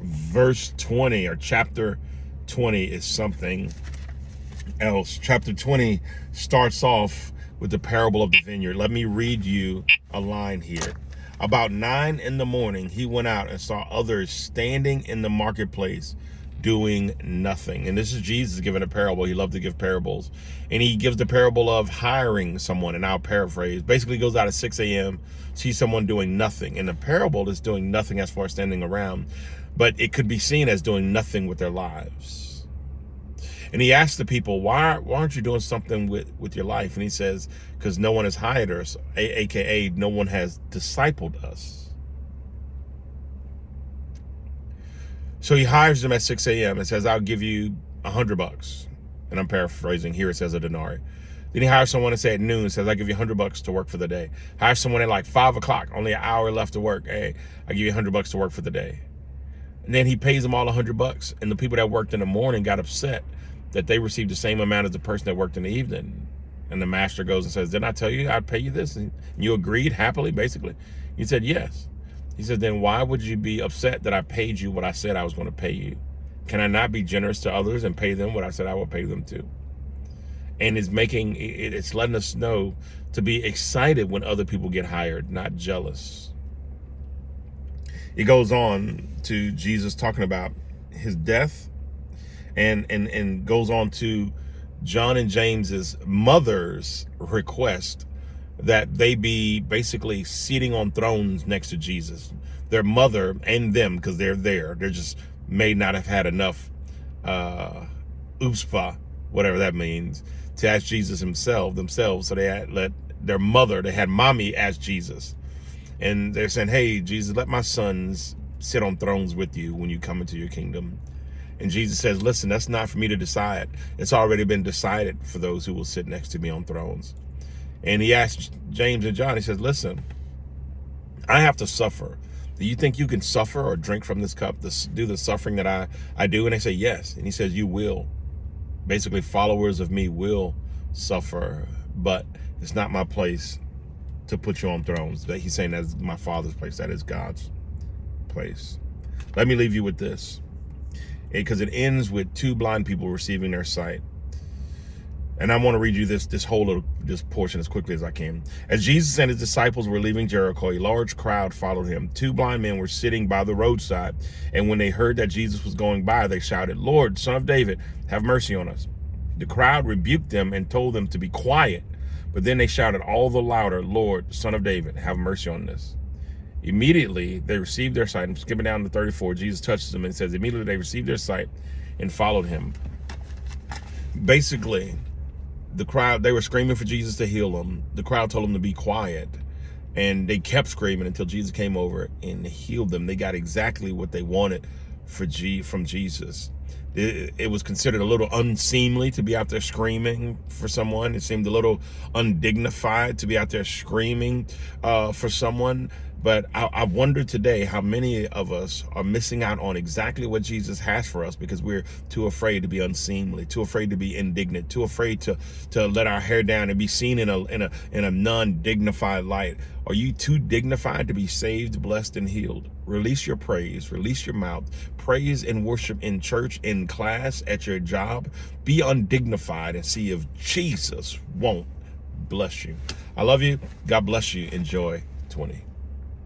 verse 20 or chapter 20 is something else. Chapter 20 starts off with the parable of the vineyard. Let me read you a line here. About 9 a.m, he went out and saw others standing in the marketplace doing nothing. And this is Jesus giving a parable. He loved to give parables. And he gives the parable of hiring someone, and I'll paraphrase. Basically goes out at 6 a.m., sees someone doing nothing. And the parable is doing nothing as far as standing around, but it could be seen as doing nothing with their lives. And he asked the people, why aren't you doing something with your life? And he says, because no one has hired us, aka no one has discipled us. So he hires them at 6 a.m. and says, I'll give you $100. And I'm paraphrasing. Here it says a denarii. Then he hires someone to say at noon and says, I'll give you $100 to work for the day. Hires someone at like 5 o'clock, only an hour left to work. Hey, I'll give you $100 to work for the day. And then he pays them all $100. And the people that worked in the morning got upset that they received the same amount as the person that worked in the evening. And the master goes and says, didn't I tell you I'd pay you this? And you agreed happily, basically. He said, yes. He said, then why would you be upset that I paid you what I said I was going to pay you? Can I not be generous to others and pay them what I said I would pay them to? And it's letting us know to be excited when other people get hired, not jealous. It goes on to Jesus talking about his death and goes on to John and James's mother's request that they be basically sitting on thrones next to Jesus. Their mother and them, because they're there. They're just may not have had enough upspa, whatever that means, to ask Jesus themselves. So they had their mother, they had mommy ask Jesus. And they're saying, hey, Jesus, let my sons sit on thrones with you when you come into your kingdom. And Jesus says, listen, that's not for me to decide. It's already been decided for those who will sit next to me on thrones. And he asked James and John, he says, listen, I have to suffer. Do you think you can suffer or drink from this cup, do the suffering that I do? And they say, yes. And he says, you will. Basically, followers of me will suffer, but it's not my place to put you on thrones. He's saying that's my Father's place. That is God's place. Let me leave you with this, because it ends with 2 blind people receiving their sight. And I want to read you this portion as quickly as I can. As Jesus and his disciples were leaving Jericho, a large crowd followed him. 2 blind men were sitting by the roadside. And when they heard that Jesus was going by, they shouted, Lord, Son of David, have mercy on us. The crowd rebuked them and told them to be quiet. But then they shouted all the louder, Lord, Son of David, have mercy on us. Immediately, they received their sight. I'm skipping down to 34. Jesus touches them and says, immediately they received their sight and followed him. Basically, the crowd, they were screaming for Jesus to heal them. The crowd told them to be quiet. And they kept screaming until Jesus came over and healed them. They got exactly what they wanted from Jesus. It was considered a little unseemly to be out there screaming for someone. It seemed a little undignified to be out there screaming for someone. But I wonder today how many of us are missing out on exactly what Jesus has for us because we're too afraid to be unseemly, too afraid to be indignant, too afraid to let our hair down and be seen in a non-dignified light. Are you too dignified to be saved, blessed, and healed? Release your praise, release your mouth, praise and worship in church, in class, at your job. Be undignified and see if Jesus won't bless you. I love you. God bless you. Enjoy 20.